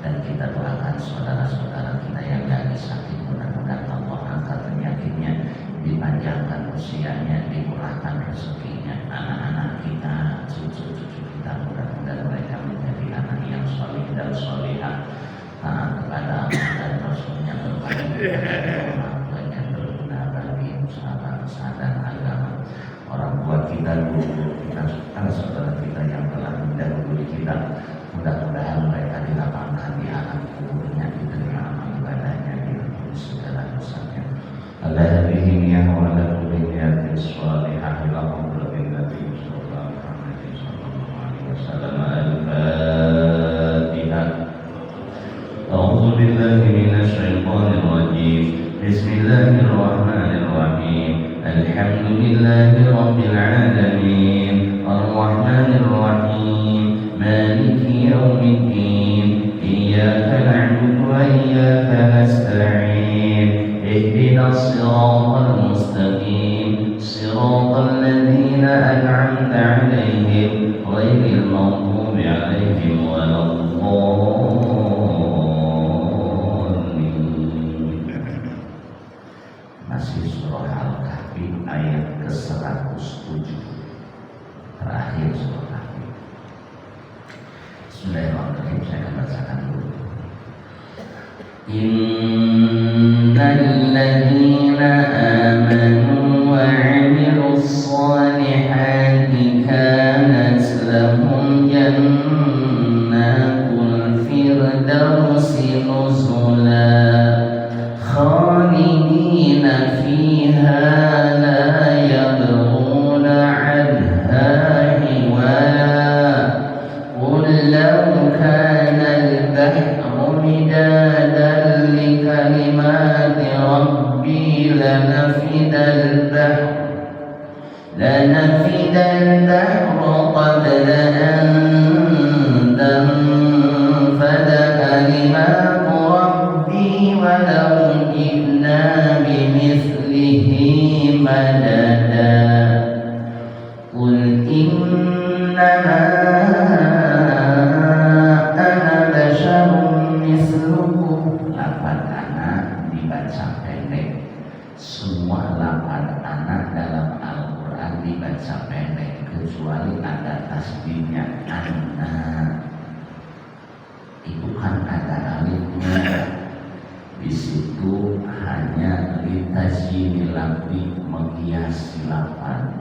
Dan kita doakan saudara-saudara kita yang lagi sakit, mudah-mudahan Allah angkat penyakitnya, dipanjangkan usianya, dimurahkan rezekinya. Anak-anak kita, cucu-cucu kita, mudah-mudahan mereka menjadi anak yang soleh dan solehah, taat kepada Allah dan Rasulnya, berbaik orang tuanya, berguna bagi usaha bangsa dan agama. Orang tua kita, guru kita, saudara kita yang telah mendahului kita, mudah-mudahan mereka dilapangkan di alam kuburnya, diterima amal ibadahnya, diampuni segala dosanya. Ala bihim ya wa ala kulliyatin sholihah ila hadratin Nabi sallallahu alaihi wasallam. Al-Fatihah. A'udzu billahi minasy syaithanir rajim. Bismillahirrahmanirrahim. Alhamdulillahi rabbil alamin. Ar-Rahmanir Rahim. Maliki yaumiddin. Iyyaka na'budu wa iyyaka nasta'in. اهدنا الصراط المستقيم صراط الذين أنعمت عليهم غير المغضوب عليهم ولا الضالين. Masih surah Al-Kahfi ayat ke-107, terakhir surah Kahfi. Bismillahirrahmanirrahim. Saya akan bacakan dulu. الذين آمنوا وعملوا الصالحات كانت لهم جنات الفردوس نزلا خالدين فيها لا يبغون عنها حولا قل لو كان البحر مدادا لكلمات ربي لنفد البحر قبل أن تنفد كلمات ربي ولو جئنا بمثله مددا قل إنما أنا بشر مثلكم. Lapan anak dibaca pendek. Semua lapan anak dalam Al-Quran dibaca pendek, kecuali ada tasbihnya anak. Itu kan ada alifnya. Di situ hanya litajinil lafzi, menghiasi lapan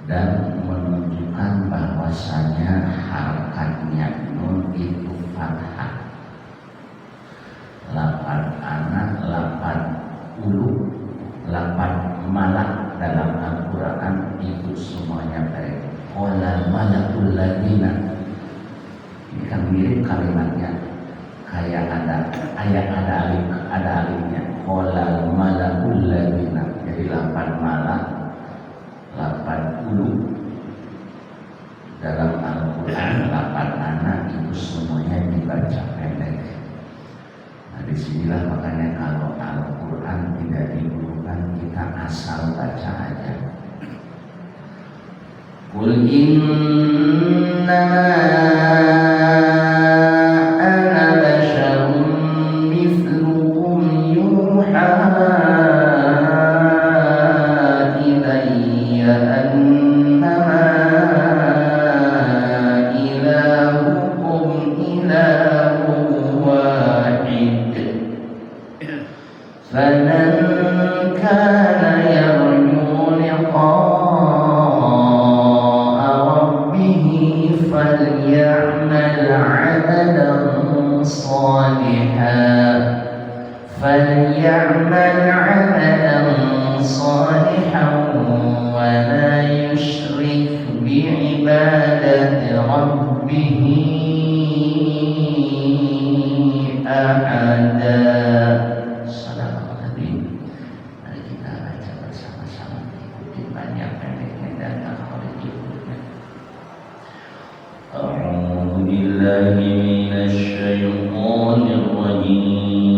dan menunjukkan bahwasanya harakatnya nun itu fathah. Lapan anak, lapan ulu, lapan malak dalam Al-Quran itu semuanya baik. Qala malakul ladina, ini kan mirip kalimatnya, kayak ada alifnya. Qala malakul ladina, jadi lapan malak, lapan ulu dalam Al-Quran, lapan anak itu semuanya dibaca pendek. Nah, disinilah makanya kalau Al-Quran tidak digunakan, kita asal baca aja. Qul innama ana basharun mithlukum yuha ilayya annama ilahukum ilahun wahid. فمن كان يرجو لقاء ربه فليعمل عملا صالحا ولا يشرك بعبادة ربه أحدا. بالله من الشيطان الرجيم.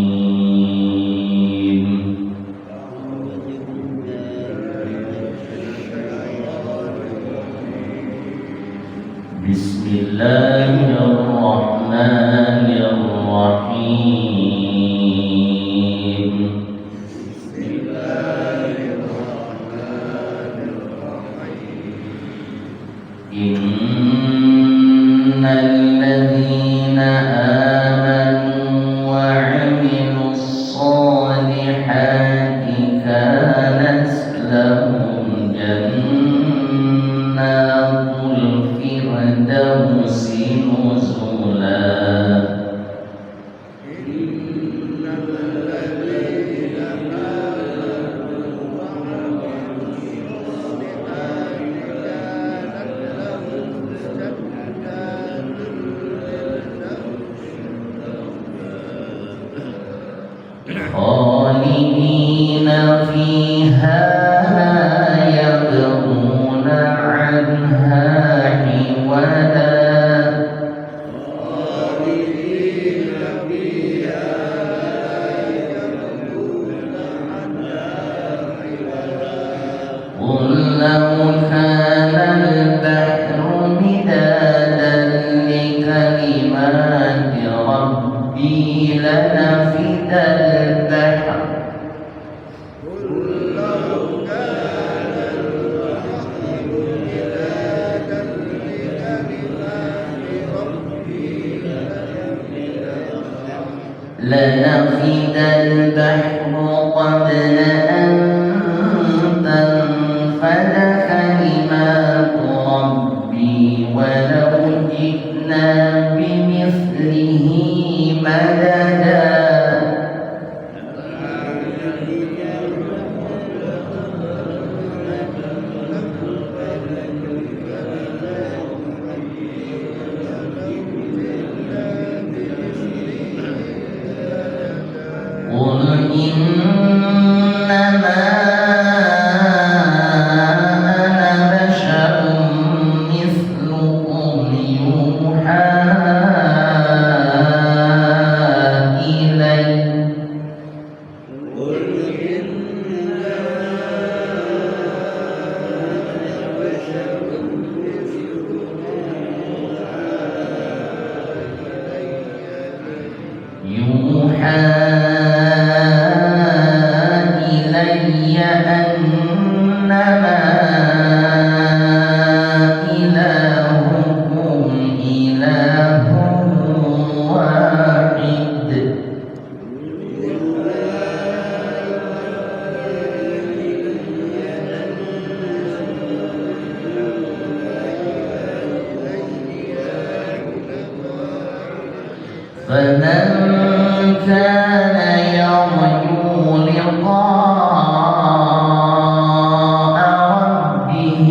بسم الله الرحمن الرحيم. الذين آمنوا وعملوا الصالحات كانت لهم جنات الفردوس نزلا خالدين فيها لا يبغون عنها حولا قل لو كان البحر مدادا لكلمات ربي لنفد البحر لنفد البحر قبل أن تنفد كلمات ربي ولو جئنا بمثله مددا قل إنما أنا بشر مثلكم يوحى إلي يوحى إلي أنما إلهكم إله واحد فمن كان يرجو لقاء ربه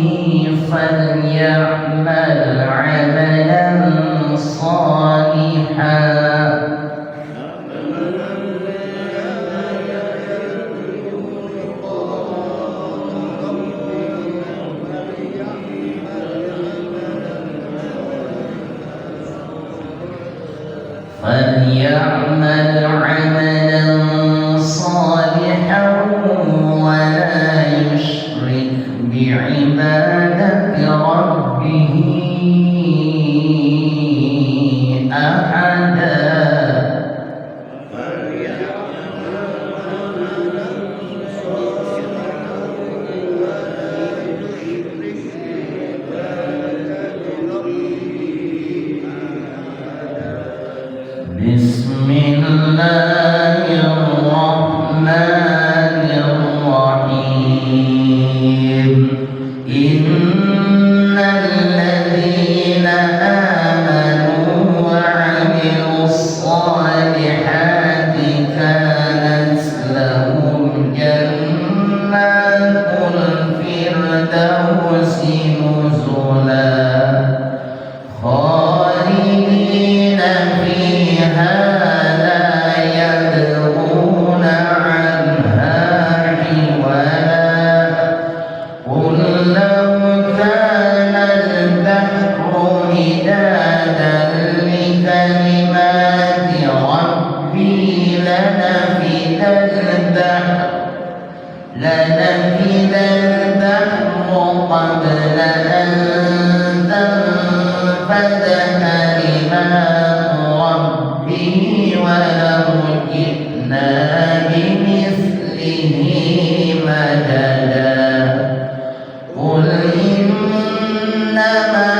فليعمل عملا صالحا فليعمل عملا صالحا ولا يشرك بعبادة ربه أحدا بسم الله الرحمن الرحيم إن الذين آمنوا وعملوا الصالحات كانت لهم جنات الفردوس نزلا خالدين فيها لا يبغون عنها حولا قل لو كان البحر مدادا لكلمات ربي لنفد البحر قبل أن تنفد كلمات ربي ولو جئنا بمثله مددا قل إنما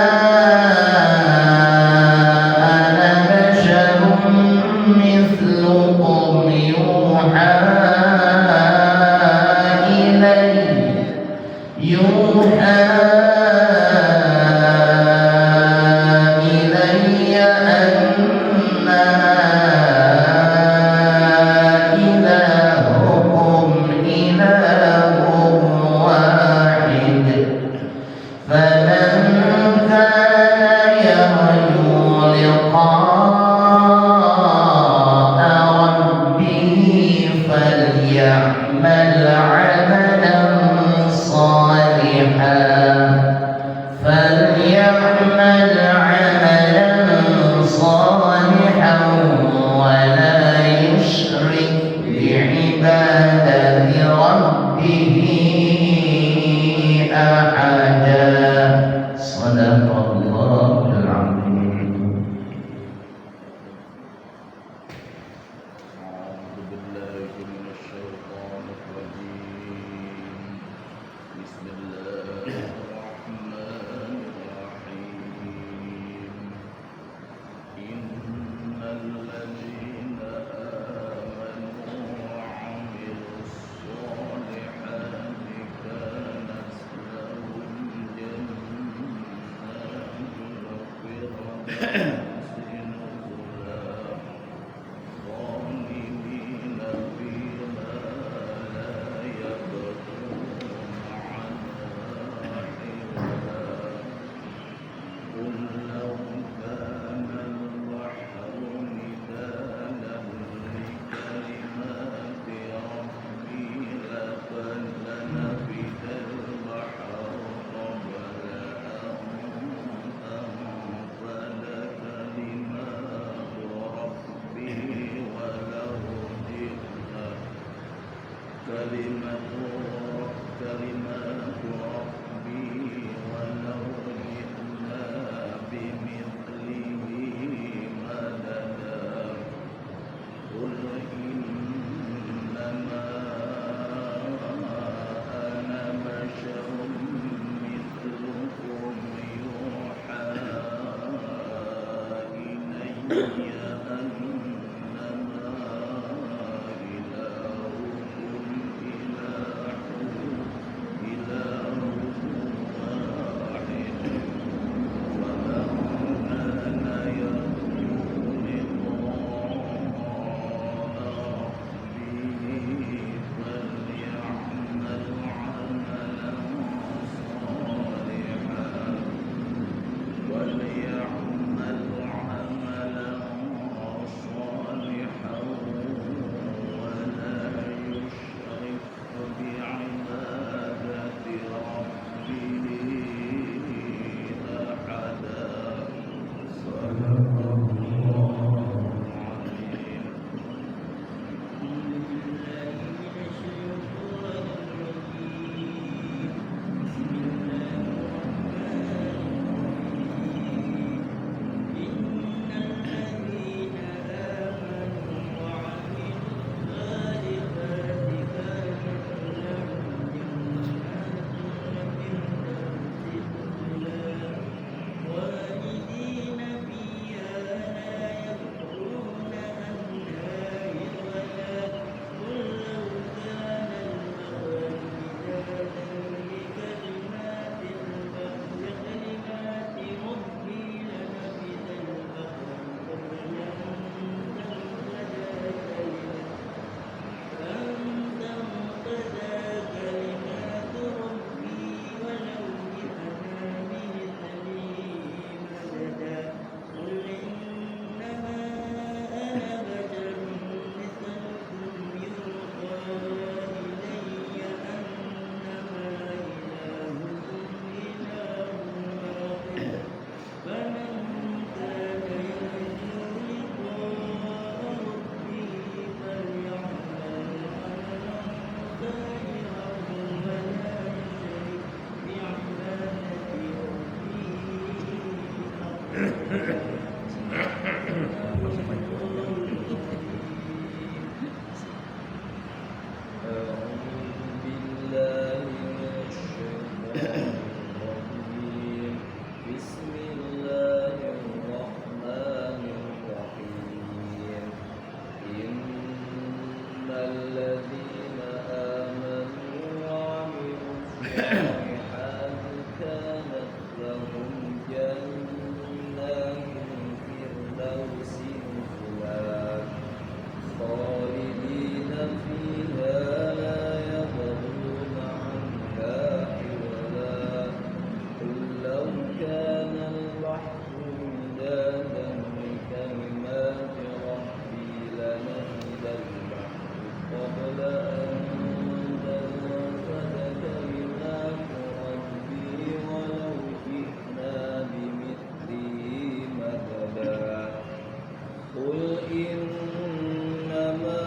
إنما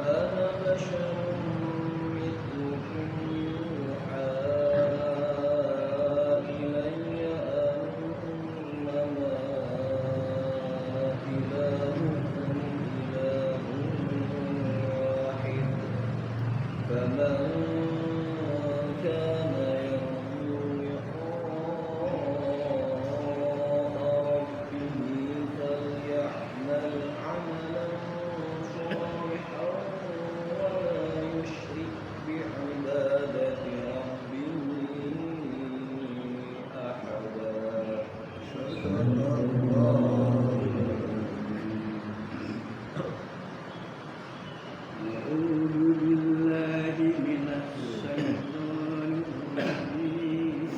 أنا بشر مثلكم يوحى إلي أنما إلهكم إله واحد فمن كان يرجو لقاء ربه فليعمل عملا صالحا ولا يشرك بعبادة ربه أحدا. أعوذ بالله من الشيطان الرجيم.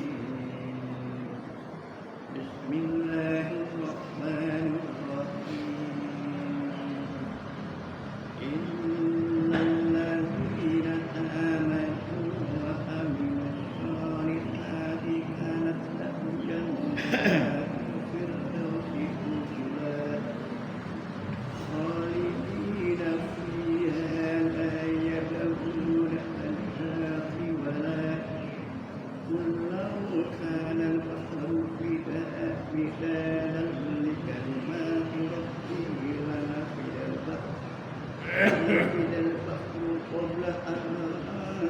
بسم الله الرحمن الرحيم. إن الذين آمنوا وعملوا الصالحات كانت لهم جنات الفردوس نزلا خالدين فيها لا يبغون عنها حولا. قل لو كان البحر مدادا لكلمات ربي لنفد البحر قبل أن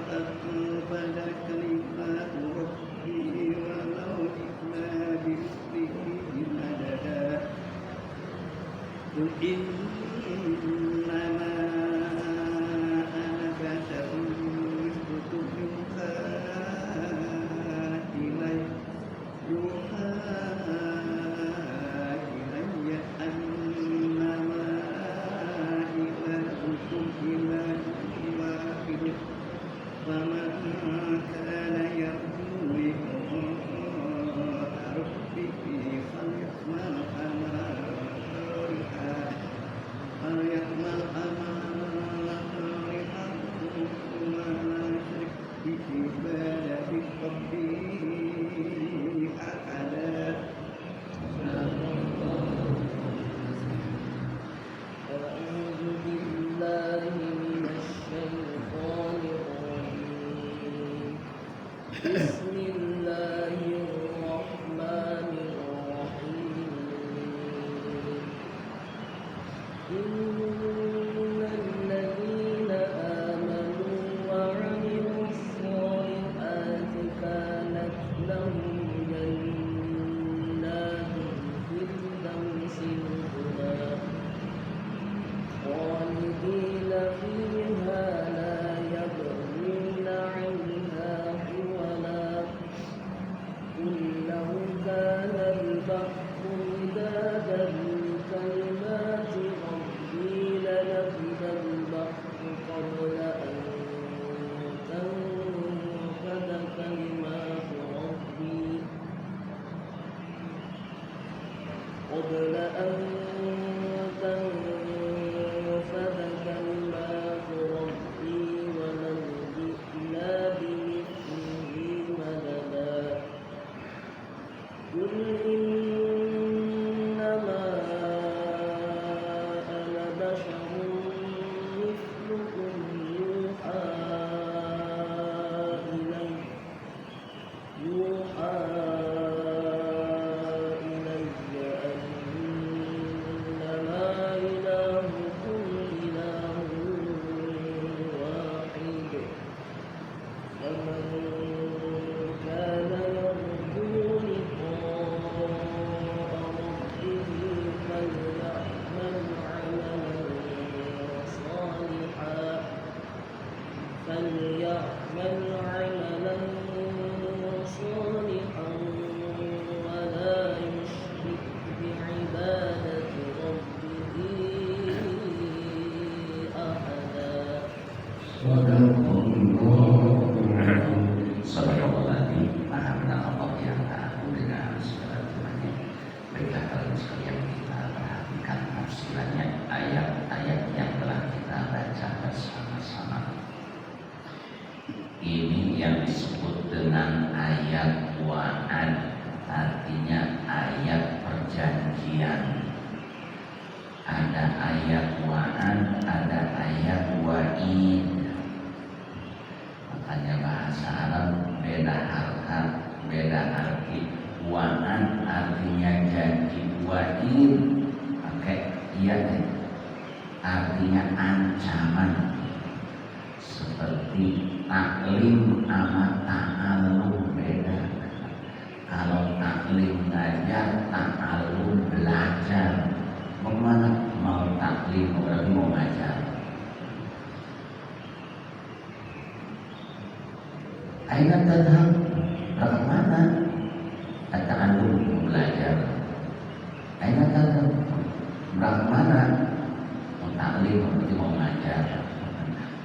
تنفد كلمات ربي ولو جئنا بمثله مددا. قل إنما أنا بشر مثلكم يوحى إلي أنما إلهكم إله واحد فمن كان يرجو لقاء ربه فليعمل عملا صالحا ولا يشرك بعبادة ربه أحدا. أعوذ بالله من الشيطان الرجيم. بسم الله الرحمن الرحيم. إن الذين آمنوا وعملوا الصالحات كانت لهم جنات الفردوس نزلا خالدين فيها لا يبغون عنها حولا. قل لو كان البحر مدادا لكلمات ربي لنفد البحر قبل أن تنفد كلمات ربي ولو جئنا بمثله مددا. قل إنما أنا بشر مثلكم يوحى إلي أنما Ada ayat wa'ad, ada ayat wa'id. Makanya bahasa Arab beda harkat, beda arti. Wa'ad artinya janji, wa'id pakai iya artinya ancaman. Seperti taklim sama ta'alum beda. Kalau taklim ngajar, ta'alum belajar. Bagaimana mau taklim berarti mau ngajar. Aina tadhab, berangkat mana? Ta'alum belajar. Aina tadhab, berangkat mana? Mau taklim berarti mau ngajar.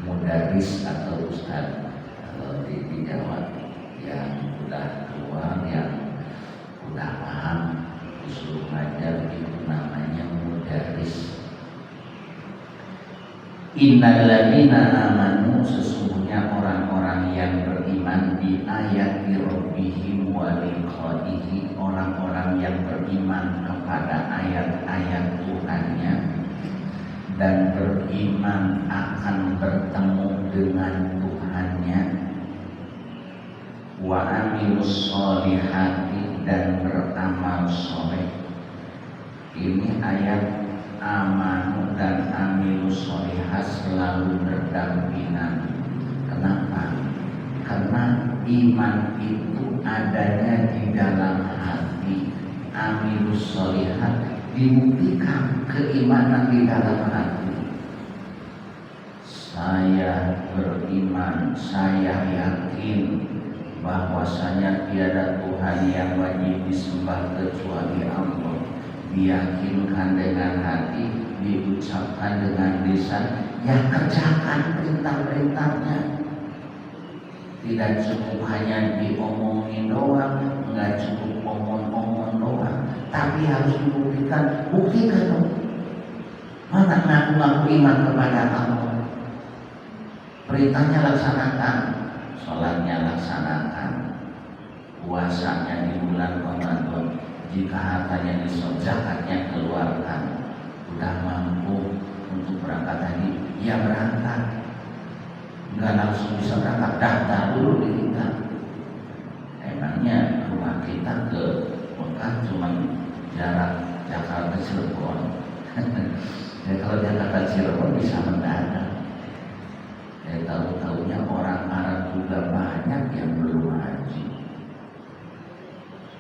Mudaris atau ustaz kalau di Jawa yang udah keluar, yang udah paham disuruh ngajar itu namanya mudaris. Innal ladzina amanu, sesungguhnya orang-orang yang beriman bi ayati rabbihim wa liqa'ihi, orang-orang yang beriman kepada ayat-ayat Tuhannya dan beriman akan bertemu dengan Tuhannya, wa amilus sholihati, dan beramal soleh. Ini ayat amanu dan amilus sholihat selalu berdampingan. Kenapa? Karena iman itu adanya di dalam hati, amilus sholihat dibuktikan keimanan di dalam hati. Saya beriman, saya yakin bahwasanya tiada Tuhan yang wajib disembah kecuali Allah. Diyakinkan dengan hati, diucapkan dengan lisan, ya kerjakan perintah-perintahnya. Tidak cukup hanya diomongin doang, nggak cukup omong-omong doang, tapi harus dibuktikan. Buktikan dong. Mana ngaku-ngaku iman kepada Allah? Perintahnya laksanakan, sholatnya laksanakan, puasanya di bulan Ramadan, jika hartanya zakatnya keluarkan. Udah mampu untuk berangkat haji, ya berangkat. Nggak langsung bisa berangkat, daftar dulu di kita. Emangnya rumah kita ke Mekah cuma jarak Jakarta Cirebon. Ya kalau Jakarta Cirebon bisa mendadak. Ya tahu-tahunya orang Arab juga banyak yang belum haji.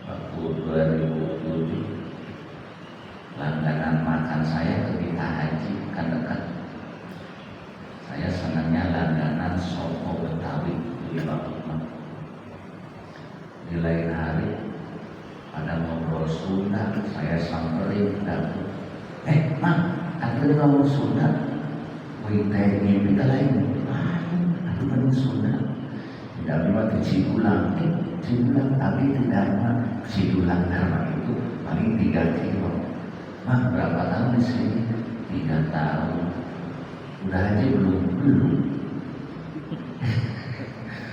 Waktu 2007 langganan makan saya ketika haji kan dekat. Saya senangnya langganan soto Betawi di Bakutma. Di lain hari pada ngobrol Sunda, saya samperin dan Mang, ada ngomong Sunda, wih mimpi lain, aduh kan Sunda, tidak lewat ke Cibulang, tapi tidak lewat Cibulang Dharma itu paling 3 kilo. Mang, berapa tahun di sini? 3 tahun. Udah haji belum?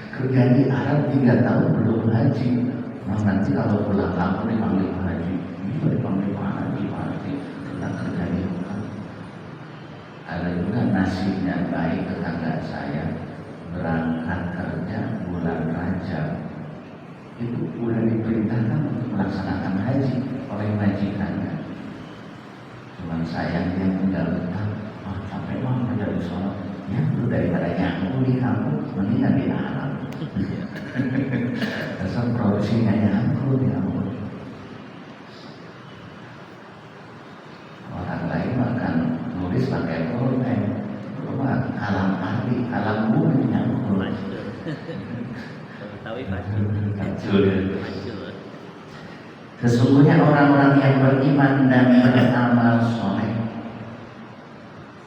Kerja di Arab 3 tahun belum haji. Mang, nanti kalau pulang kampung dipanggil haji. Ini dipanggil haji pasti. Kita kerja di Mekah. Ada juga nasibnya baik tetangga saya berangkat kerja bulan Rajab. Itu udah diperintahkan untuk melaksanakan haji oleh majikannya. Cuman sayang dia tinggal betah. Sampai mau kerja di Solo, ya lu daripada nyambung di kampung, mendingan di Arab. Asal produksinya nyambung di kampung. Orang lain makan nulis pakai pulpen, rumah alam ahli, alam bumi nyambung. Tapi pasti. Sesungguhnya orang-orang yang beriman dan beramal soleh,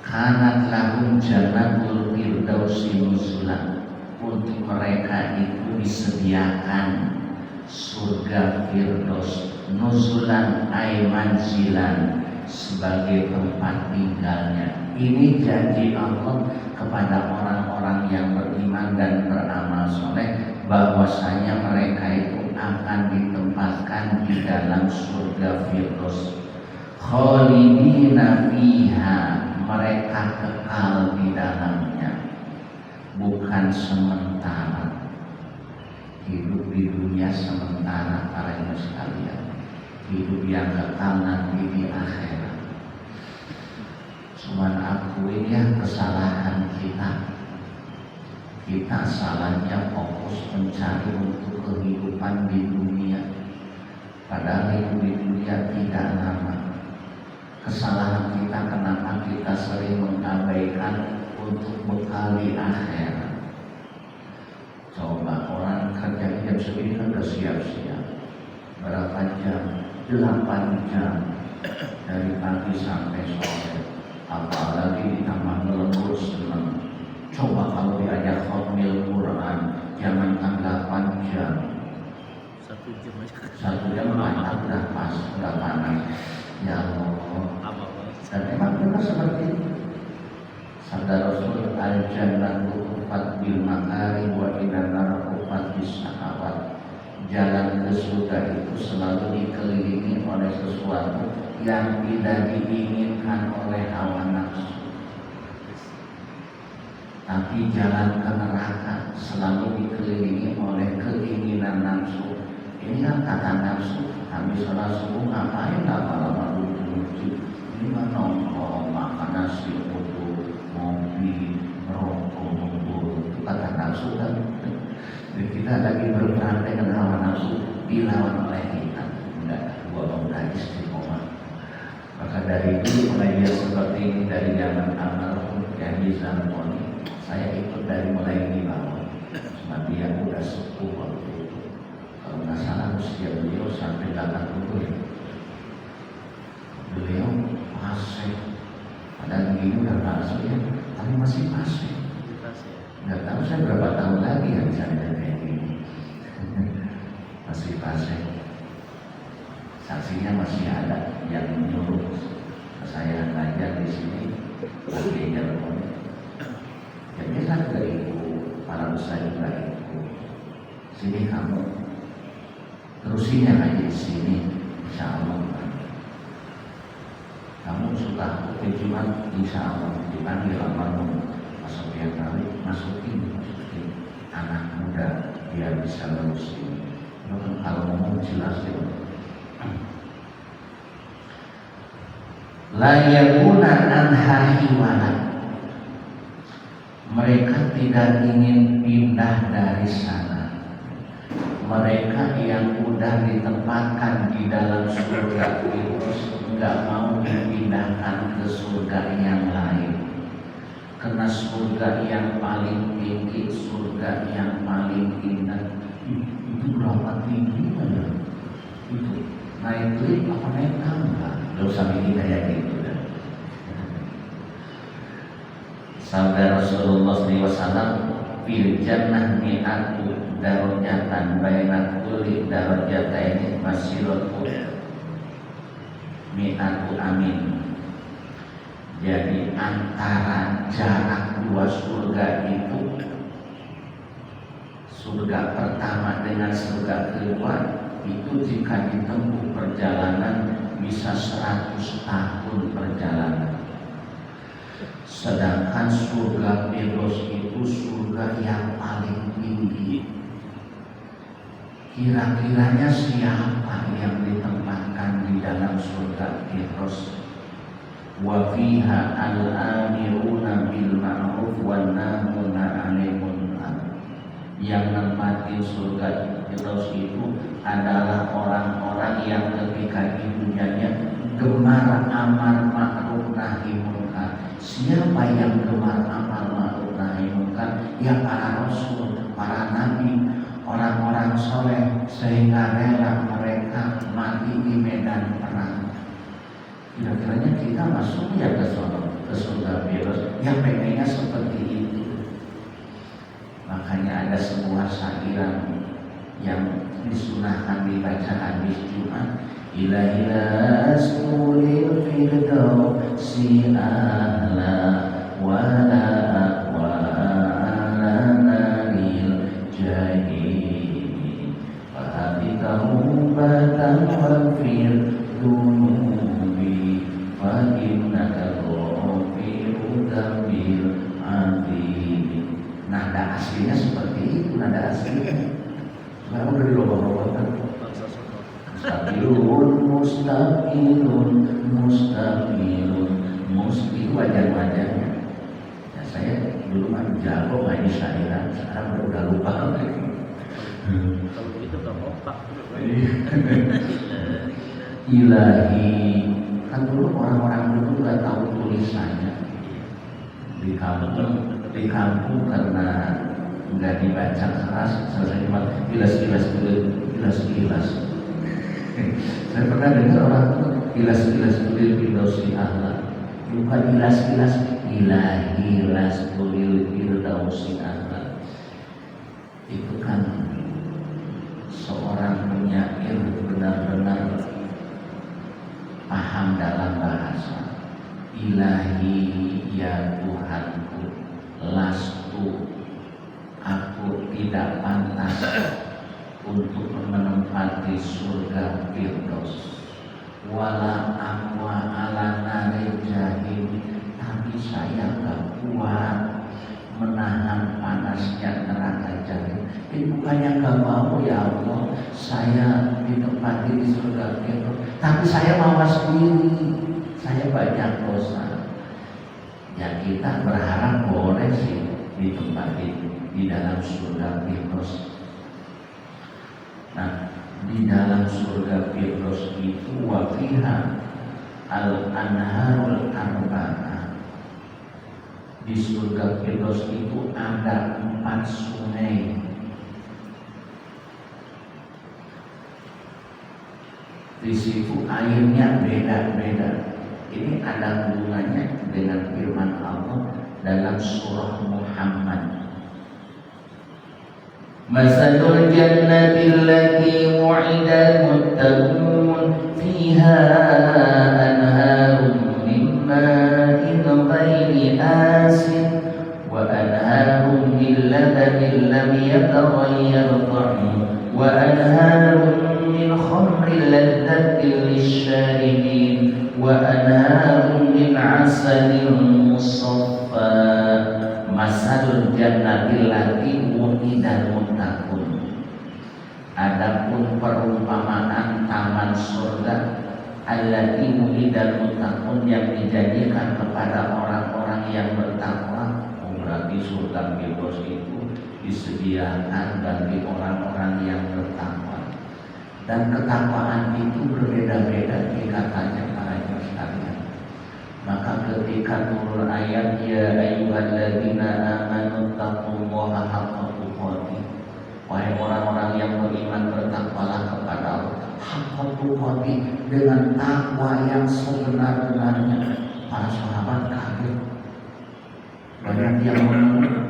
kanat lahum jannatul firdausi nuzulan, untuk mereka itu disediakan surga firdaus, nuzulan ay manzilan, sebagai tempat tinggalnya. Ini janji Allah kepada orang-orang yang beriman dan beramal soleh, bahwasanya mereka itu akan ditempatkan di dalam surga firdaus. khalidina fiha, mereka kekal di dalamnya, bukan sementara. Hidup di dunia sementara para ibu sekalian, hidup yang kekal nanti di akhirat. Cuman akuin ya kesalahan kita. Kita salahnya fokus mencari untuk kehidupan di dunia, padahal hidup di dunia tidak lama. Kesalahan kita kenapa kita sering mengabaikan untuk bekal di akhirat. Coba orang kerja jam segini kan udah siap-siap, berapa jam? 8 jam dari pagi sampai sore. Apalagi ditambah ngelembur seneng. Coba kalau diajak khotmil Quran, jangankan 8 jam, 1 jam aja. 1 jam mantap, udah pas, udah panas. Ya Allah. Dan memang benar seperti itu. Sabda Rasul, al-jannatu ufat bil makari wa inan ufat bis syahawat. Jalan ke surga itu selalu dikelilingi oleh sesuatu yang tidak diinginkan oleh hawa nafsu. Tapi jalan ke neraka selalu dikelilingi oleh keinginan nafsu. Ini kan kata nafsu, habis sholat subuh ngapain lama-lama lucu-lucu? Ini mah nongkrong, makan nasi uduk, ngopi, merokok, ngumpul. Itu kata nafsu kan. Jadi kita lagi berperang dengan hawa nafsu, dilawan oleh kita. Enggak, gua mau belajar istiqomah. Maka dari itu pengajian seperti ini dari zaman almarhum Kiai Zamoni, saya ikut dari mulai di bawah. Cuma dia udah sepuh waktu itu. Kalau nggak salah usia beliau sampai 80 ya. Beliau masih, padahal begini udah masuk ya, tapi masih masih. Nggak tahu saya berapa tahun lagi yang bisa kayak gini. Masih pasir. Saksinya masih ada yang menyuruh saya belajar di sini lagi telepon. Ya biasa dari ibu, para ustaz juga ibu. Sini kamu terusinnya aja di sini, insya Allah. Kamu suka Jumat, insya Allah dipanggil almarhum masuk yang kali, masukin anak muda biar bisa nerusin. Kalau ngomong jelas ya. La yakuna anha hiwalan. Mereka tidak ingin pindah dari sana. Mereka yang udah ditempatkan di dalam surga itu enggak mau dipindahkan ke surga yang lain. Karena surga yang paling tinggi, surga yang paling indah. Itu berapa tingginya ya? Itu naik lift apa naik tangga? Gak usah bikin kayak gitu dah. Sabda Rasulullah SAW, fil jannah mi'atu darajatan baina kulli darajataini masiratu mi'atu amin. Jadi antara jarak dua surga itu, surga pertama dengan surga kedua itu jika ditempuh perjalanan bisa 100 tahun perjalanan. Sedangkan surga Firdaus itu surga yang paling tinggi. Kira-kiranya siapa yang ditempatkan di dalam surga Firdaus? Wa fiha al-amiruna bil ma'ruf wan nahuna 'anil munkar. Yang nempatin surga Firdaus itu adalah orang-orang yang ketika di dunianya gemar amar ma'ruf nahi munkar. Siapa yang gemar amar ma'ruf nahi munkar? Ya para rasul, para nabi, orang-orang soleh, sehingga rela mereka mati di medan perang. Kira-kiranya kita masuk ya ke surga Firdaus, ya pengennya seperti itu. Makanya ada sebuah syairan yang disunahkan dibaca habis Jumat, Ilahila asmulil firdausi ahla wala aqwala naril jahili fahabitahum batan wafir dunubi nada aslinya. Sekarang udah dirobah-robahkan. Bangsa Solo. Mustaqilun, itu wajah-wajahnya. Ya, saya dulu kan jago ngaji syairan, sekarang udah lupa. Kalau begitu gak kompak. Ilahi, kan dulu orang-orang dulu nggak tahu tulisannya di kampung karena nggak dibaca keras, saya cuma gilas. Saya pernah dengar orang itu gilas tulil firdausi ahla, bukan gilas tulil firdausi ahla. Itu kan seorang penyair benar-benar paham dalam bahasa. Ilahi, ya Tuhanku, lastu, aku tidak pantas untuk menempati surga firdaus. Wala aqwa ala nari jahim, tapi saya gak kuat menahan panasnya neraka jahim. Bukannya gak mau ya Allah saya ditempati di surga firdaus, tapi saya mau sendiri, saya banyak dosa. Ya kita berharap boleh sih ditempati di dalam surga firdaus. Nah, di dalam surga firdaus itu wafiha al-anharul arba'ah. Di surga firdaus itu ada 4 sungai. Di situ airnya beda-beda. Ini ada hubungannya dengan firman Allah dalam surah Muhammad. Masalul jannati allati wu'ida al-muttaqun fiha anharun min ma'in ghairi asin wa anharun min labanin lam yataghayyar ta'muhu wa anharun min khamrin ladzatin lisyaribin wa anharun min 'asalin musaffa. Masalul jannati allati wu'ida al-muttaqun. Adapun perumpamaan taman surga allati wu'ida al-muttaqun yang dijanjikan kepada orang-orang yang bertakwa. Berarti surga firdaus itu disediakan bagi orang-orang yang bertakwa. Dan ketakwaan itu berbeda-beda tingkatannya para sekalian. Maka ketika turun ayat ya ayyuhalladzina amanu taqullaha haqqa tuqatih, wahai orang-orang yang beriman bertakwalah kepada Allah haqqa tuqatih, dengan takwa yang sebenar-benarnya. Para sahabat kaget, banyak yang mengeluh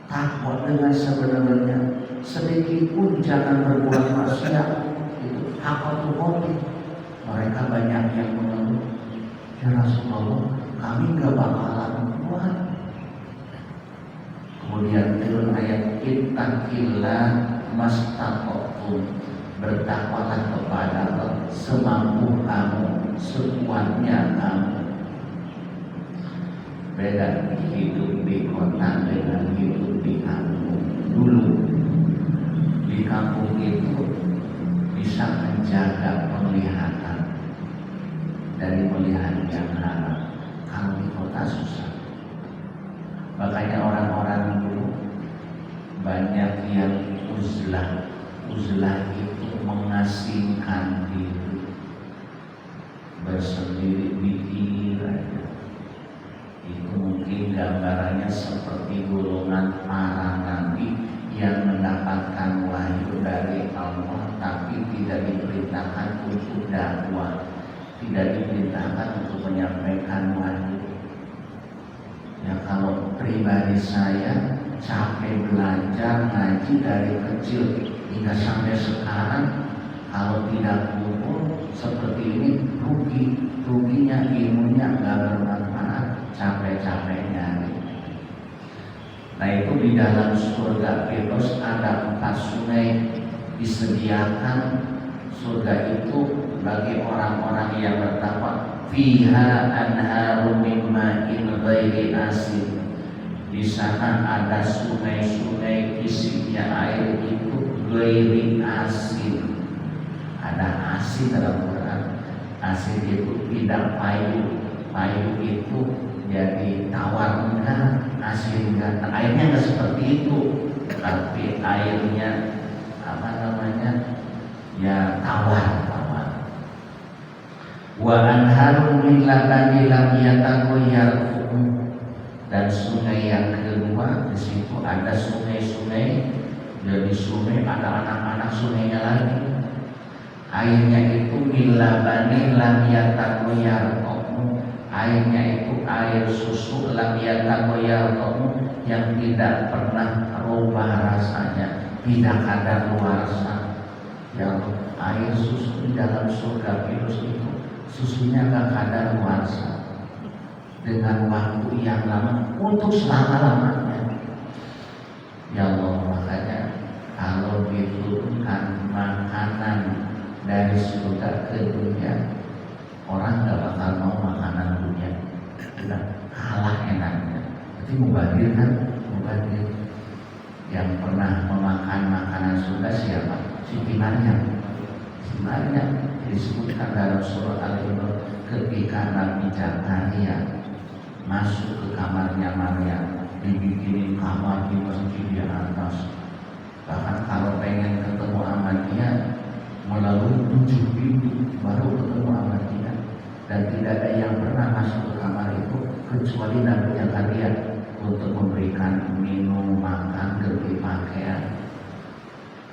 takwa dengan sebenarnya, sedikit pun jangan berbuat maksiat, itu haqqa tuqatih. Mereka banyak yang mengeluh, ya Rasulullah, kami gak bakalan kuat. Kemudian turun ayat ittaqillah mastata'tum, bertakwalah kepada Allah semampu kamu, sekuatnya kamu. Beda hidup di kota dengan hidup di kampung. Dulu di kampung itu bisa menjaga penglihatan dari melihat yang haram. Kalau di kota susah. Makanya orang-orang dulu banyak yang uzlah. Uzlah itu mengasingkan diri, bersendiri pikir aja. Itu mungkin gambarannya seperti golongan para nabi yang mendapatkan wahyu dari Allah, tapi tidak diperintahkan untuk dakwah, tidak diperintahkan untuk menyampaikan wahyu. Ya kalau pribadi saya capek belajar ngaji dari kecil hingga sampai sekarang, kalau tidak kumpul seperti ini ruginya ilmunya nggak bermanfaat, capek-capeknya. Nah itu di dalam surga firdaus ada 4 sungai disediakan. Surga itu bagi orang-orang yang bertakwa. Fiha anharum min ma'in ghairi asin. Di sana ada sungai-sungai isinya air itu ghairi asin. Ada asin dalam Quran. Asin itu tidak pahit. Pahit itu jadi tawar enggak, asin enggak. Nah, airnya enggak seperti itu, tapi airnya apa namanya? Ya tawar. Wa anharun min labani lam yataghayyar, dan sungai yang kedua di situ ada sungai-sungai. Jadi sungai ada anak-anak sungainya lagi. Airnya itu min labani lam yataghayyar, airnya itu air susu lam yataghayyar, yang tidak pernah rubah rasanya, tidak ada luarsa. Yang air susu di dalam surga virus itu susunya gak ada luarsa dengan waktu yang lama untuk selama-lamanya. Ya Allah, makanya kalau diturunkan makanan dari surga ke dunia, orang gak bakal mau makanan dunia, udah kalah enaknya. Jadi mubazir kan, mubazir. Yang pernah memakan makanan surga siapa? Siti Maryam. Siti Maryam disebutkan dalam surah Al-Imran ketika Nabi Zakaria masuk ke kamarnya Maryam, dibikinin kamar di masjid di atas. Bahkan kalau pengen ketemu sama dia melalui 7 pintu baru ketemu sama dia, dan tidak ada yang pernah masuk ke kamar itu kecuali Nabi Zakaria untuk memberikan minum, makan, ganti pakaian.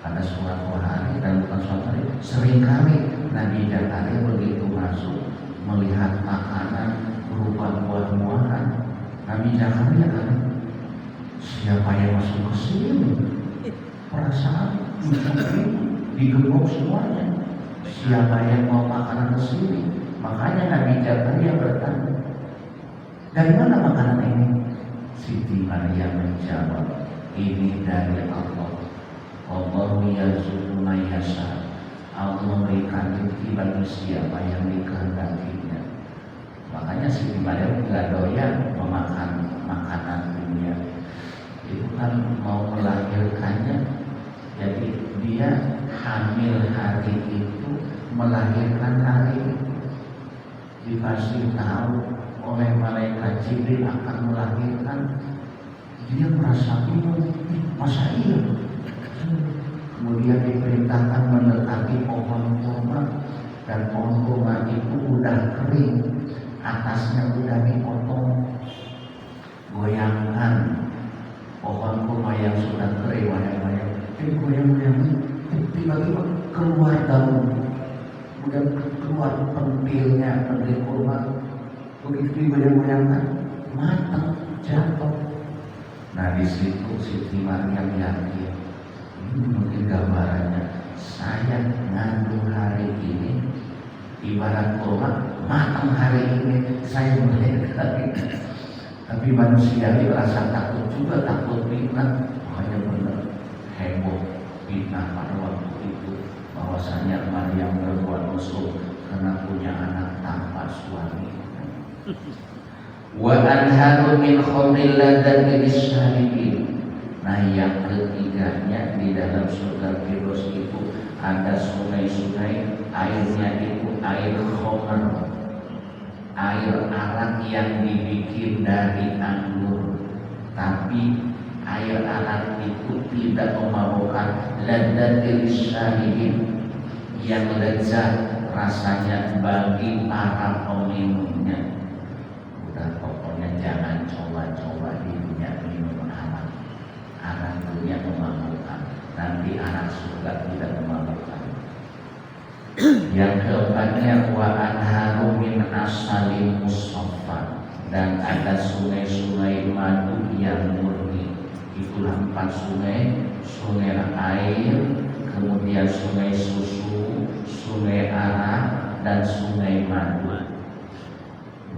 Pada suatu hari dan bukan suatu hari, seringkali Nabi Zakaria begitu masuk melihat makanan berupa buah-buahan. Nabi Zakaria kan, siapa yang masuk ke sini? Perasaan digemuk semuanya. Siapa yang mau makanan ke sini? Makanya Nabi Zakaria bertanya, dari mana makanan ini? Siti Maryam menjawab, ini dari Allah. Allahu yarzuqu man yasha. Allah memberikan rezeki bagi siapa yang dikehendakinya. Makanya Siti Maryam tidak doyan memakan makanan dunia. Itu kan mau melahirkannya. Jadi dia hamil hari itu, melahirkan hari itu. Dikasih tahu oleh malaikat Jibril akan melahirkan. Dia merasa bingung, masa iya? Kemudian diperintahkan mendekati pohon kurma, dan pohon kurma itu udah kering, atasnya udah dipotong. Goyangkan pohon kurma yang sudah kering, wayang-wayang, goyang-goyang, tiba-tiba keluar daun, kemudian keluar pentilnya, pentil kurma. Begitu digoyang-goyangkan, matang, jatuh. Nah di situ Siti Maryam yakin, ini mungkin gambarannya, saya ngandung hari ini ibarat kurma, matang hari ini saya melahirkan. Tapi manusia ini rasa takut juga, takut fitnah. Makanya benar heboh fitnah pada waktu itu, bahwasanya Maryam berbuat mesum karena punya anak tanpa suami. Wa anharu min khamril ladzati lisyaribin. Nah yang ketiganya di dalam surga Firdaus itu ada sungai-sungai, airnya itu air khamr, air arak yang dibikin dari anggur. Tapi air arak itu tidak memabukkan, ladzati lisyaribin, yang lezat rasanya bagi para peminumnya. Pokoknya jangan coba-coba di dunia minum arak. Arak dunia memabukkan, nanti anak surga tidak memabukkan. Yang keempatnya wa anharu min asalin musaffar, dan ada sungai-sungai madu yang murni. Itulah 4 sungai: sungai air, kemudian sungai susu, sungai arak, dan sungai madu.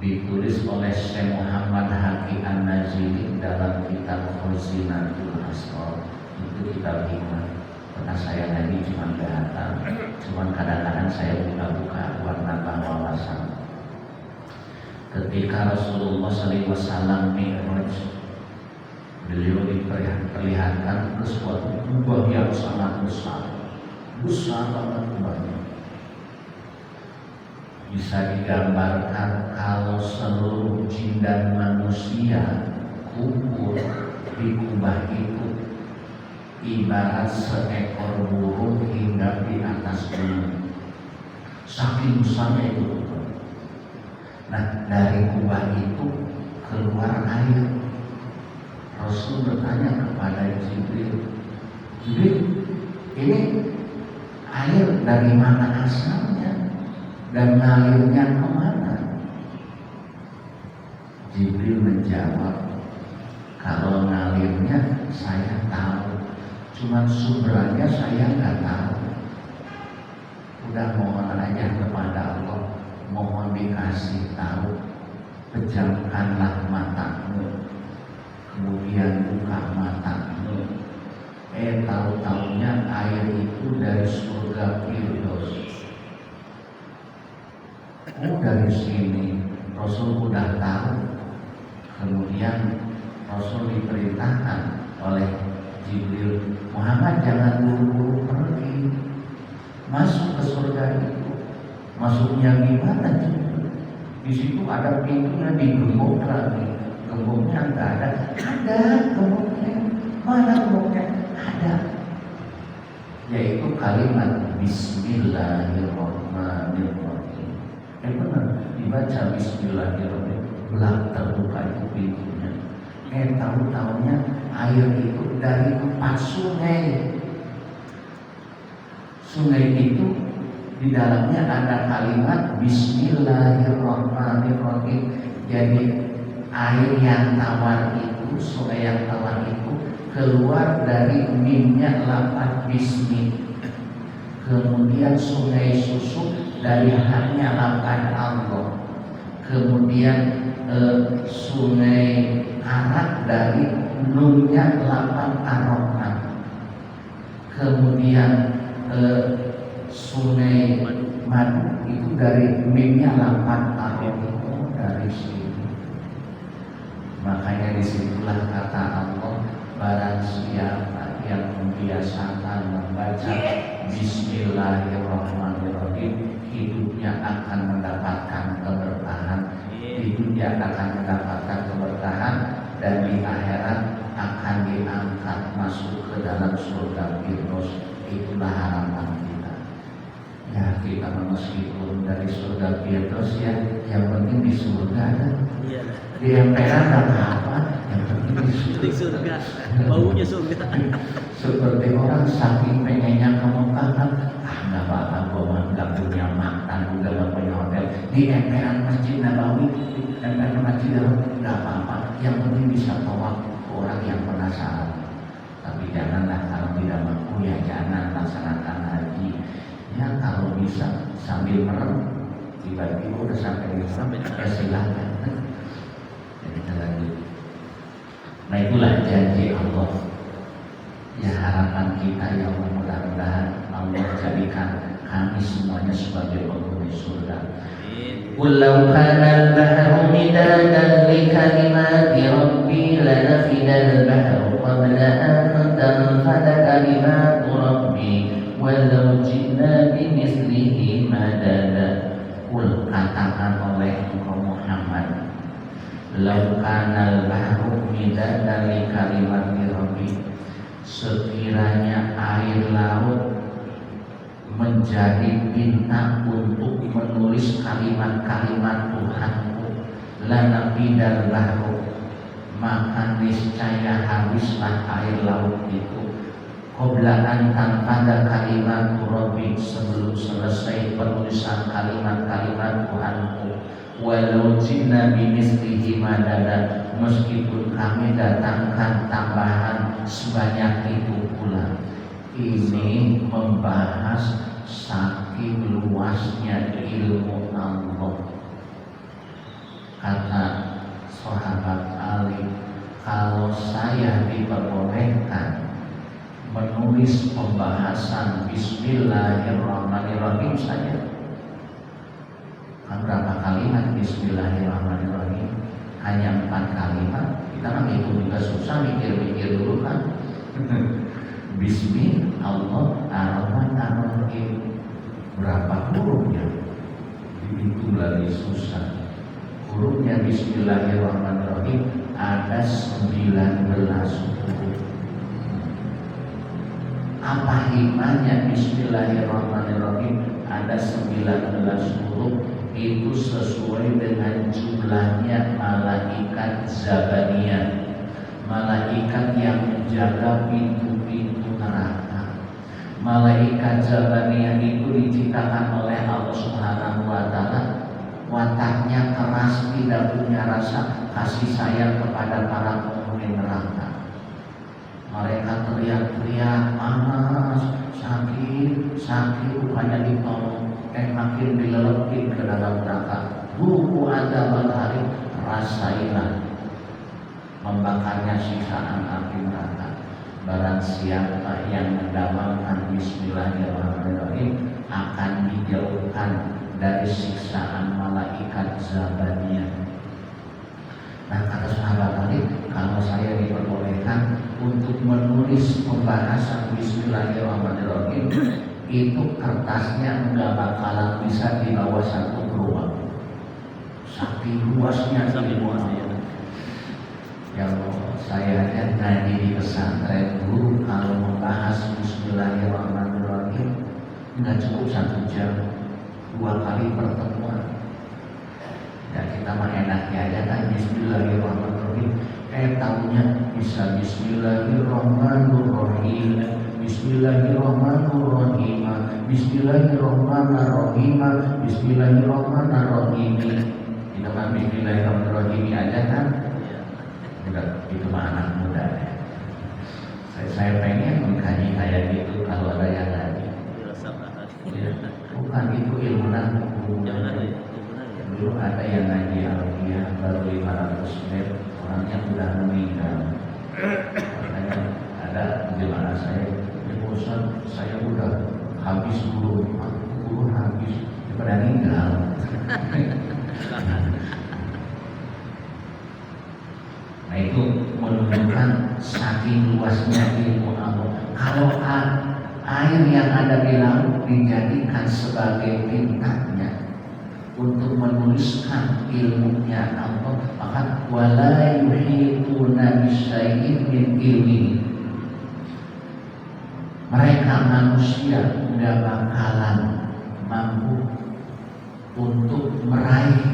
Ditulis oleh Syekh Muhammad Haqi An-Nazili dalam kitab Khazinatul Asrar. Itu kitab hikmah. Karena saya tadi cuma hafal, cuma kadang-kadang saya buka-buka buat nambah wawasan. Ketika Rasulullah SAW Mi'raj Beliau diperlihatkan ke suatu kubah yang sangat besar banget kubahnya. Bisa digambarkan kalau seluruh jin dan manusia kumpul di kubah itu ibarat seekor burung hinggap di atas gunung. Saking besarnya itu. Nah, dari kubah itu keluar air. Rasul bertanya kepada Jibril, ini air dari mana asalnya dan ngalirnya kemana? Jibril menjawab, kalau ngalirnya saya tahu, cuman sumbernya saya nggak tahu. Udah mohon aja kepada Allah, mohon dikasih tahu, pejamkanlah matamu, kemudian buka matamu. Tahu-taunya air itu dari surga Firdaus. Dari sini Rasul udah tahu. Kemudian Rasul diperintahkan oleh Jibril, Muhammad jangan buru-buru pergi, masuk ke surga itu. Masuknya gimana? Di situ ada pintunya, digembok lagi. Gemboknya nggak ada. Ada gemboknya. Mana gemboknya? Ada. Yaitu kalimat Bismillahirrahmanirrahim. Benar, dibaca Bismillahirrahmanirrahim. Belak terbuka itu pintunya. Tahu-tahunya air itu dari 4 sungai. Sungai itu di dalamnya ada kalimat Bismillahirrahmanirrahim. Jadi air yang tawar itu, sungai yang tawar itu keluar dari mimnya lapan bismi. Kemudian sungai susu dari haknya lapan Allah. Kemudian sungai arak dari nunnya lapan ar-Rahman. Kemudian sungai madu itu dari mimnya lapan ar-Rahman dari sini. Makanya disitulah kata Allah, barang siapa yang membiasakan membaca Bismillahirrahmanirrahim, hidupnya akan mendapatkan keberkahan. Hidupnya akan mendapatkan keberkahan dan di akhirat akan diangkat masuk ke dalam surga Firdaus. Itulah harapan kita. Ya, kita meskipun dari surga Firdaus ya, yang penting di surga ada. Di emperan apa? Yang penting di surga. Baunya surga. Seperti orang saking pengennya ke Mekah kan, nggak apa-apa, gua nggak punya makan, juga nggak punya hotel. Di emperan Masjid Nabawi, emperan Masjid Nabawi nggak apa-apa. Yang penting bisa tawaf orang yang penasaran. Tapi janganlah kalau tidak mampu ya jangan laksanakan haji. Ya kalau bisa sambil merem, tiba-tiba udah sampai di sana, ya silakan. Jadi kita lanjut. Nah itulah janji Allah. Ya harapan kita ya Allah, mudah-mudahan Allah jadikan kami semuanya sebagai penghuni surga. Qul law kana al-bahru midadan li kalimati rabbi lanafida al-bahru qabla an tanfada kalimatu rabbi walau ji'na bimithlihi madada. Qul, katakan oleh engkau Muhammad, law kana al-bahru midadan li kalimati rabbi, sekiranya air laut menjadi tinta untuk menulis kalimat-kalimat Tuhanku, lanafidal bahru, maka niscaya habislah air laut itu. Qabla an tanfada kalimat Rabbi, sebelum selesai penulisan kalimat-kalimat Tuhanku. Walau ji'na bimithlihi madada, meskipun kami datangkan tambahan sebanyak itu pula. Ini membahas saking luasnya ilmu Allah. Kata sahabat Ali, kalau saya diperbolehkan menulis pembahasan Bismillahirrahmanirrahim saja, kan berapa kalimat Bismillahirrahmanirrahim? Hanya 4 kalimat. Kita kan itu juga susah mikir-mikir dulu kan. Bismillahirrahmanirrahim. Berapa hurufnya? Itu lagi susah. Hurufnya Bismillahirrahmanirrahim ada 19 huruf. Apa hikmahnya Bismillahirrahmanirrahim ada 19 huruf? Itu sesuai dengan jumlahnya malaikat Zabaniyah, malaikat yang menjaga pintu-pintu neraka. Malaikat Zabaniyah itu diciptakan oleh Allah Subhanahu wa Ta'ala, wataknya keras, tidak punya rasa kasih sayang kepada para penghuni neraka. Mereka teriak-teriak, panas, sakit, rupanya ditolong, makin dilelepin ke dalam neraka. Buku adzabal hari, rasailah membakarnya siksaan api neraka. Barang siapa yang mendamalkan Bismillahirrahmanirrahim akan dijauhkan dari siksaan malaikat Zabaniyah. Nah, kata sahabat tadi, kalau saya diperbolehkan untuk menulis pembahasan Bismillahirrahmanirrahim, itu kertasnya nggak bakalan bisa dibawa satu ruang. Saking luasnya, Yang saya lihat ngaji di pesantren dulu, kalau membahas Bismillahirrahmanirrahim nggak cukup 1 jam, 2 kali pertemuan. Ya kita mah enaknya aja kan Bismillahirrahmanirrahim. Tahunya bisa Bismillahirrahmanirrahim, Bismillahirrahmanirrahim, Bismillahirrahmanirrahim, Bismillahirrahmanirrahim. Kita mah Bismillahirrahmanirrahim aja kan. Enggak, itu mah anak muda ya. Saya pengen mengkaji kayak gitu kalau ada yang ngaji. Ya, bukan itu ilmu nanggung. Dulu ada yang ngaji Alfiyah baru 500 menit, orangnya sudah meninggal. Makanya ada jemaah saya, Ustaz, saya udah habis guru habis, pada meninggal. Nah itu menunjukkan saking luasnya ilmu Allah. Kalau air yang ada di laut dijadikan sebagai tintanya untuk menuliskan ilmunya Allah, maka wala yuhituna bisyai'in min ilmihi. Mereka manusia tidak bakalan mampu untuk meraih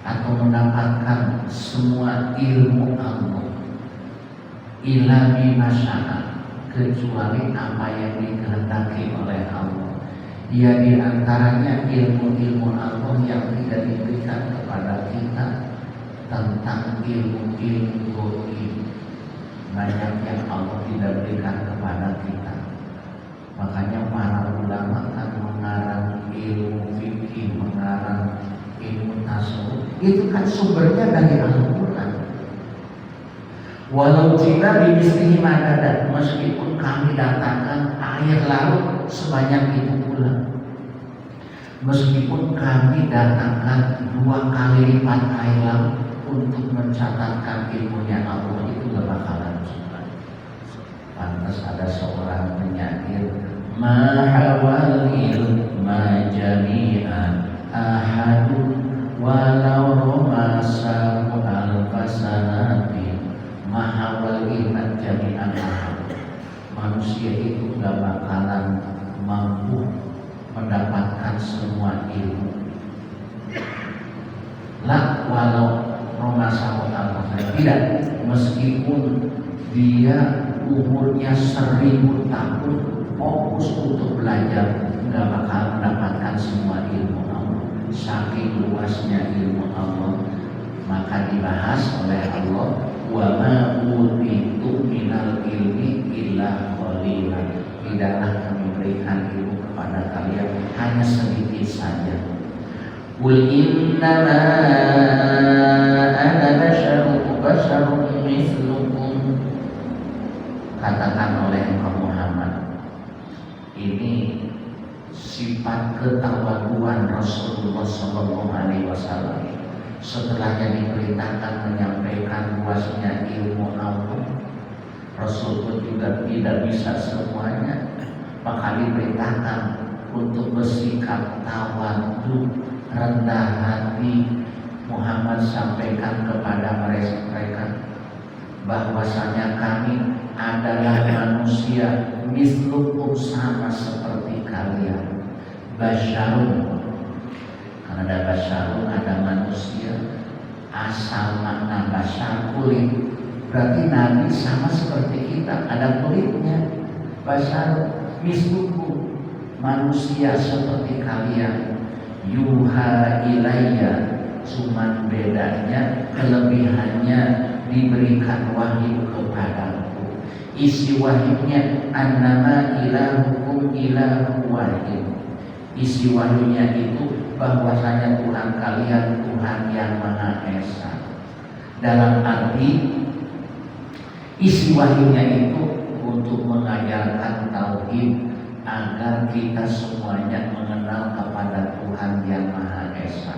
atau mendapatkan semua ilmu Allah illa bimasya'a, kecuali apa yang dikehendaki oleh Allah. Ya di antaranya ilmu-ilmu Allah yang tidak diberikan kepada kita tentang ilmu-ilmu gaib. Banyak yang Allah tidak berikan kepada kita. Makanya para ulama kan mengarang ilmu fikih, mengarang ilmu tasawuf, itu kan sumbernya dari Al-Quran. Walau jina bimislihi madada, meskipun kami datangkan air laut sebanyak itu pula, meskipun kami datangkan 2 kali lipat air laut untuk mencatatkan ilmunya Allah, itu gak bakalan suka. Pantas ada seorang penyair, mahawal ilma jami'an ahadun walau romasahu alfasanati. Mahawal ilma jami'an ahad, manusia itu gak bakalan mampu mendapatkan semua ilmu. La walau romasahu alfasanati, tidak, meskipun dia umurnya 1000 tahun fokus untuk belajar, nggak bakal mendapatkan semua ilmu Allah. Saking luasnya ilmu Allah, maka dibahas oleh Allah, wa ma utitu minal ilmi illa qalilan. Tidaklah kami berikan ilmu kepada kalian hanya sedikit saja. Qul innama ana basharun mislukum. Katakan oleh Muhammad, ini sifat ketawaduan Rasulullah SAW. setelahnya diperintahkan menyampaikan luasnya ilmu Allah. Rasul pun juga tidak bisa semuanya, maka diperintahkan untuk bersikap tawadhu, rendah hati. Muhammad sampaikan kepada mereka bahwasanya kami adalah manusia mislukum, sama seperti kalian. Basyarun, karena ada basyarun, ada manusia. Asal makna basyar kulit, berarti Nabi sama seperti kita, ada kulitnya. Basyarun mislukum, manusia seperti kalian. Yuha ilayya, cuman bedanya, kelebihannya diberikan wahyu kepadaku. Isi wahyunya annama ilahukum ilahu wahid. Isi wahyunya itu bahwasanya Tuhan kalian Tuhan yang Maha Esa. Dalam arti isi wahyunya itu untuk mengajarkan tauhid agar kita semuanya mengenal kepada Tuhan yang Maha Esa.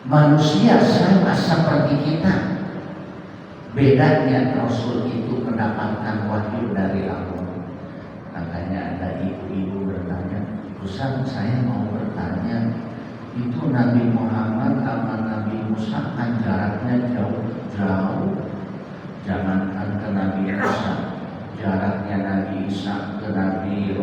Manusia sama seperti kita, bedanya Rasul itu mendapatkan wahyu dari Allah. Makanya ada ibu-ibu bertanya, Ustaz, saya mau bertanya, itu Nabi Muhammad sama Nabi Musa kan jaraknya jauh. Jangankan ke Nabi Musa, jaraknya Nabi Isa ke Nabi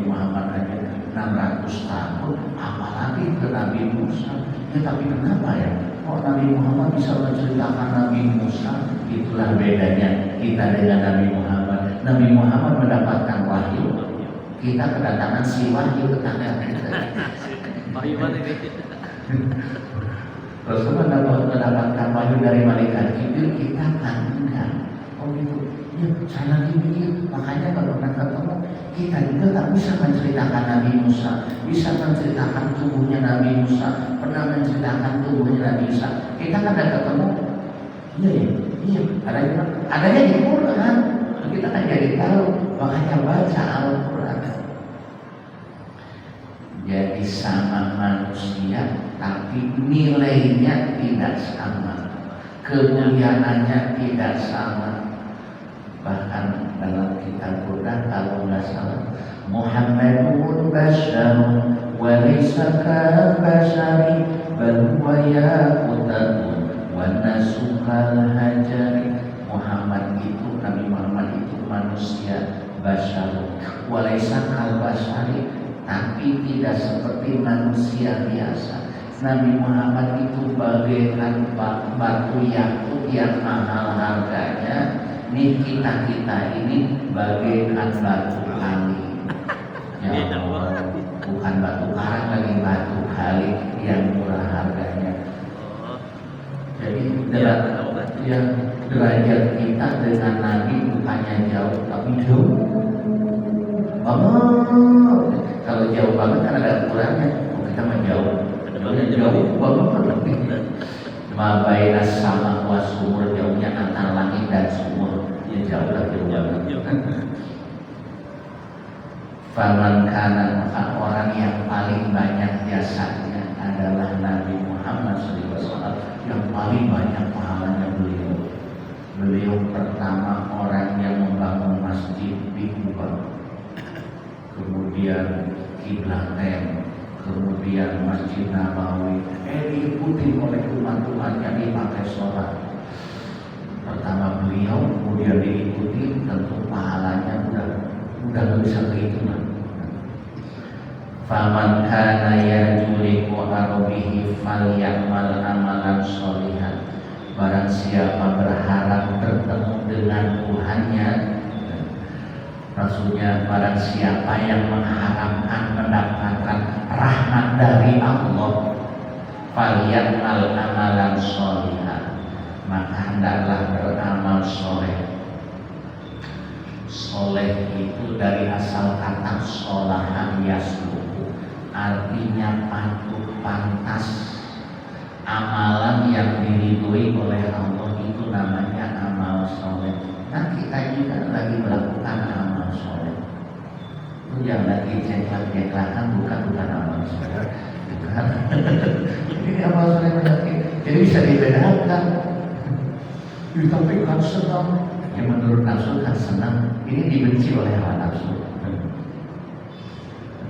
Muhammad aja 600 tahun, apalagi ke Nabi Musa. Ya, tapi kenapa ya? Kok Nabi Muhammad bisa menceritakan Nabi Musa? Itulah bedanya kita dengan Nabi Muhammad. Nabi Muhammad mendapatkan wahyu, kita kedatangan si wahyu ke tangan kita. Wahyu mana ini? Rasulullah mendapatkan wahyu dari malaikat Jibril, kita kan enggak. Oh gitu. Ya, saya lagi mikir, makanya kalau pernah ketemu, kita juga tak bisa menceritakan Nabi Musa, bisa menceritakan tubuhnya Nabi Musa, pernah menceritakan tubuhnya Nabi Isa. Kita kan ada ketemu, iya, adanya di Quran. Kita kan jadi tahu, makanya baca Al-Quran. Jadi sama manusia, tapi nilainya tidak sama, kemuliaannya tidak sama. Bahkan dalam kitab Quran kalau nggak salah, Muhammadun basyarun wa laysa kal basyari bal huwa yaqutatun wa nasukal hajari. Muhammad itu, Nabi Muhammad itu manusia basyarun wa laysa kal basyari, tapi tidak seperti manusia biasa. Nabi Muhammad itu bagaikan batu yakut yang mahal harganya. Ini kita ini bagaikan batu kali. Ya Allah, bukan batu karang lagi, batu kali yang murah harganya. Jadi derajat kita dengan Nabi bukannya jauh, tapi jauh banget. Kalau jauh banget kan ada ukurannya. Kita mah jauh banget. Mabaina sama wa sumur, jauhnya antara langit dan sumur. Ya jauh banget. Faman kana, maka orang yang paling banyak jasanya adalah Nabi Muhammad SAW, yang paling banyak pahalanya beliau. Beliau pertama orang yang membangun masjid di Kuba, kemudian Kiblaten, kemudian Masjid Nabawi, diikuti oleh umat-umatnya dipakai sholat. Pertama beliau, kemudian diikuti, tentu pahalanya udah nggak bisa kehitungan. Faman kana yarju liqa rabbih falyamal amalan sholihan. Barang siapa berharap bertemu dengan Tuhannya, maksudnya barang siapa yang mengharapkan mendapatkan rahmat dari Allah, falyamal amalan sholihan, maka hendaklah beramal soleh. Soleh itu dari asal kata sholahan yasluhu, artinya patuh pantas. Amalan yang diridhoi oleh Allah itu namanya amal soleh. Nah kita juga lagi melakukan amal soleh. Itu yang lagi ceklak-ceklakan bukan amal soleh. Ini amal soleh berarti Jadi bisa dibedakan. Tapi kan senang, yang menurut nafsu kan senang, ini dibenci oleh hawa nafsu.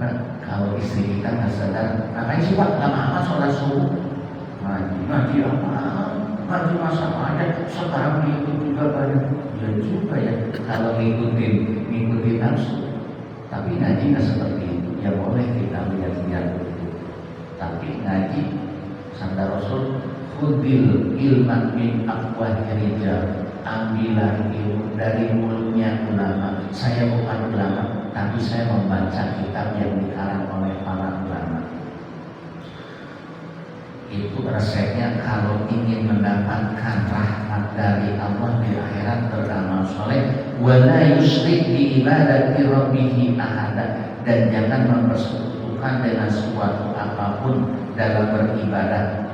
Nah, kalau istri kita nggak sadar, ngapain sih Pak lama-lama sholat subuh? Ngaji apa? Ngaji masa aja, sekarang itu juga banyak. Ya juga ya, kalau ngikutin nafsu. Tapi ngaji nggak seperti itu, ya boleh kita lihat-lihat itu. Tapi ngaji, sabda Rasul, khudil ilman min aqwahir rijal, ambillah ilmu dari mulutnya ulama. Saya bukan ulama, tapi saya membaca kitab yang dikarang oleh para ulama. Itu resepnya kalau ingin mendapatkan rahmat dari Allah di akhirat, beramal soleh, wala yusyrik bi ibadati rabbih ahada, dan jangan mempersekutukan dengan suatu apapun dalam beribadah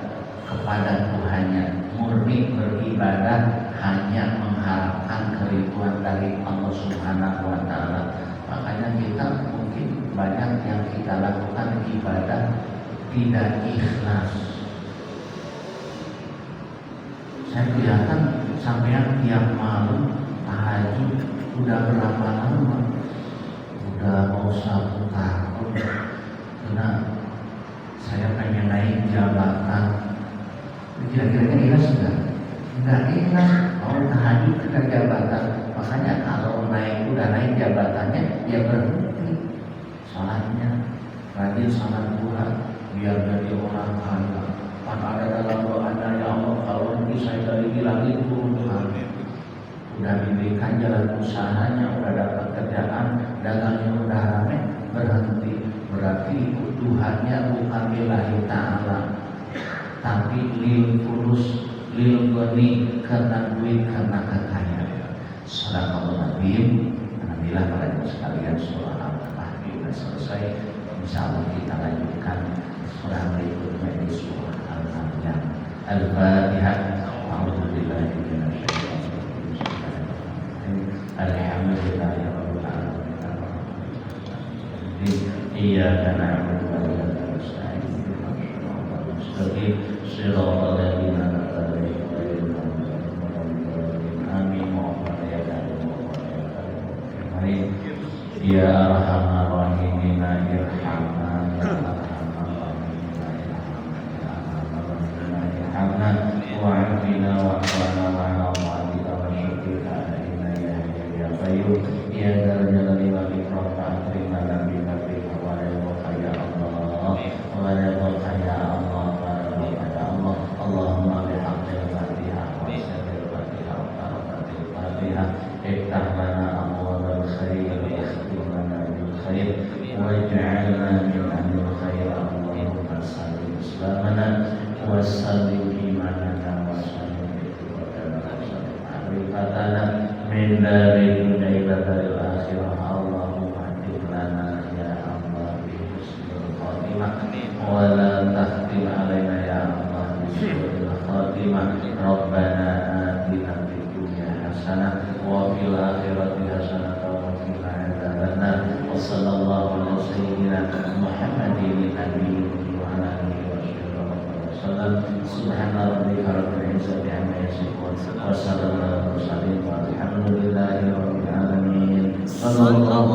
kepada Tuhannya, murni beribadah hanya mengharapkan keriduan dari Allah Subhanahu wa Ta'ala. Makanya kita mungkin banyak yang kita lakukan ibadah tidak ikhlas. Saya kelihatan sampean tiap malam tahajud udah berapa lama? Udah mau 1 tahun. Karena saya pengen naik jabatan. Kira-kira ikhlas enggak? Enggak ikhlas. Mau tahajud ke jabatan. Makanya kalau udah naik jabatannya, ya berhenti sholatnya, rajin sholat duha, biar jadi orang kaya. Kan ada dalam doanya, ya Allah, kalau nanti saya dari langit turun, udah diberikan jalan usahanya, udah dapat kerjaan, dagangnya udah rame, berhenti. Berarti ikut Tuhannya bukan lillahi ta'ala, tapi lil fulus, lil goni, karena duit, karena kekayaan. Sadaqallahu azim. Alhamdulillah para ibu sekalian, surah Al-Kahfi sudah selesai. Insyaallah kita lanjutkan surah berikutnya di surah Al-Anbiya. Al-Fatihah. A'udzubillahi minasyaitonir rajim. Alhamdulillahirabbil alamin. Iyyaka na'budu wa iyyaka nasta'in. Shiratal ladzina an'amta 'alaihim. Ya Arhamar Rahimin, irhamna ya Arhamar Rahimin, irhamna wa'afina wa'afana wa'afina wa syukrika alaina ya hayyu ya qayyum ya dzal jalali wal ikram fa'akrima nabi kabrika wa ridha ya Allah wa ridha ya Allah wa ridha ya Allah. Allahumma bihaqqil Fatihah wa sirril Fatihah wa barakatil Fatihah iftah lana abwaabal khair waj'alna min ahlil khair. Allahumma sallim islamana wa sallim imanana wa sallim ikhwadana wa sallim arifatana min dari dunia ila daril akhirah. Allahumma hadim lana ya Allah bi husnil khatimah wa la tahtim alaina ya Allah bi su'il khatimah. Rabbana atina fid dunya hasanah wa fil akhirati hasanah wa qina adzabannar. Wa sallallahu ala sayyidina Muhammadin nabiyyi wa ala alihi wa sallam. Subhana rabbika rabbil izzati amma yasifun wa salamun alal mursalin walhamdulillahi rabbil alamin. Sallallahu